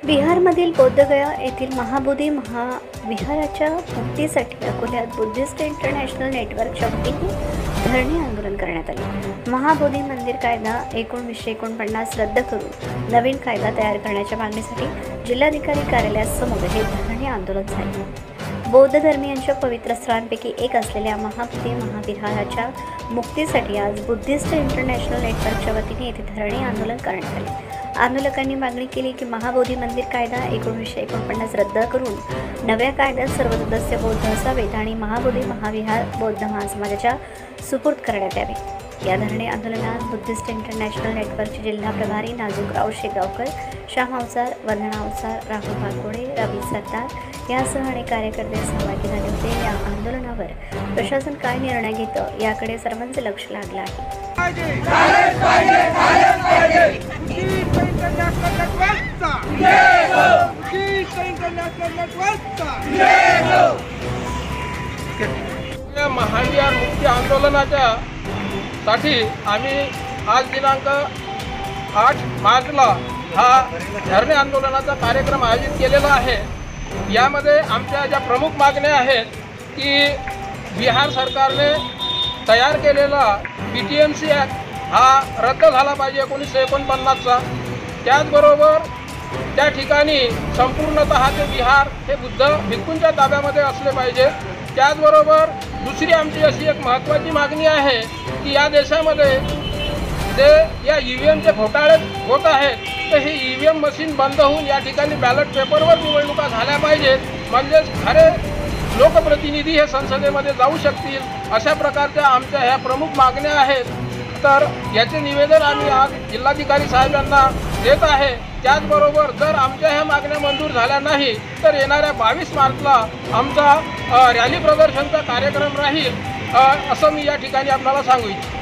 बिहारमधील बोधगया येथील महाबोधी महाविहाराच्या मुक्तीसाठी अकोल्यात बुद्धिस्ट इंटरनॅशनल नेटवर्कच्या वतीने धरणे आंदोलन करण्यात आले। महाबोधी मंदिर कायदा 1949 रद्द करून नवीन कायदा तयार करण्याच्या मागणीसाठी जिल्हाधिकारी कार्यालयासमोर हे धरणे आंदोलन झाले। बौद्ध धर्मीयांच्या पवित्र स्थळांपैकी एक असलेल्या महाबोधी महाविहाराच्या मुक्तीसाठी आज बुद्धिस्ट इंटरनॅशनल नेटवर्कच्या वतीने येथे धरणे आंदोलन करण्यात आले। आंदोलकांनी मागणी केली की महाबोधी मंदिर कायदा 1949 रद्द करून नव्या कायद्यात सर्व सदस्य बौद्ध असावेत आणि महाबोधी महाविहार बौद्ध महासमाजाच्या सुपूर्द करण्यात यावे। या धरणे आंदोलनात बुद्धिस्ट इंटरनॅशनल नेटवर्कचे जिल्हा प्रभारी नाजूकराव शेगावकर, श्याम अवसार, वंदना अवसार, राहुल भागोडे, रवी सरदार यासह अनेक कार्यकर्ते सहभागी झाले होते। या आंदोलनावर प्रशासन काय निर्णय घेतं याकडे सर्वांचे लक्ष लागलं आहे। महाविहार मुक्ती आंदोलनाच्या साठी आम्ही आज दिनांक 8 मार्चला हा धरणे आंदोलनाचा कार्यक्रम आयोजित केलेला आहे। यामध्ये आमच्या ज्या प्रमुख मागण्या आहेत की बिहार सरकारने तयार केलेला PTMC ॲक्ट हा रद्द झाला पाहिजे 1949चा। त्याचबरोबर त्या ठिकाणी संपूर्णतः ते बिहार हे बुद्ध भिक्खूंच्या ताब्यामध्ये असले पाहिजे। त्याचबरोबर दुसरी आमची अशी एक महत्त्वाची मागणी आहे की या देशामध्ये जे या EVMचे घोटाळे होत आहेत तर हे EVM मशीन बंद होऊन या ठिकाणी बॅलेट पेपरवर निवडणुका झाल्या पाहिजेत, म्हणजेच खरे लोकप्रतिनिधी हे संसदेमध्ये जाऊ शकतील। अशा प्रकारच्या आमच्या ह्या प्रमुख मागण्या आहेत। तर याचे निवेदन आम्ही आज जिल्हाधिकारी साहेबांना देत आहे। त्याचबरोबर जर आमच्या ह्या मागण्या मंजूर झाल्या नाही तर येणाऱ्या 22 मार्चला आमचा रॅली प्रदर्शनचा कार्यक्रम राहील, असं मी या ठिकाणी आपल्याला सांगू इच्छितो।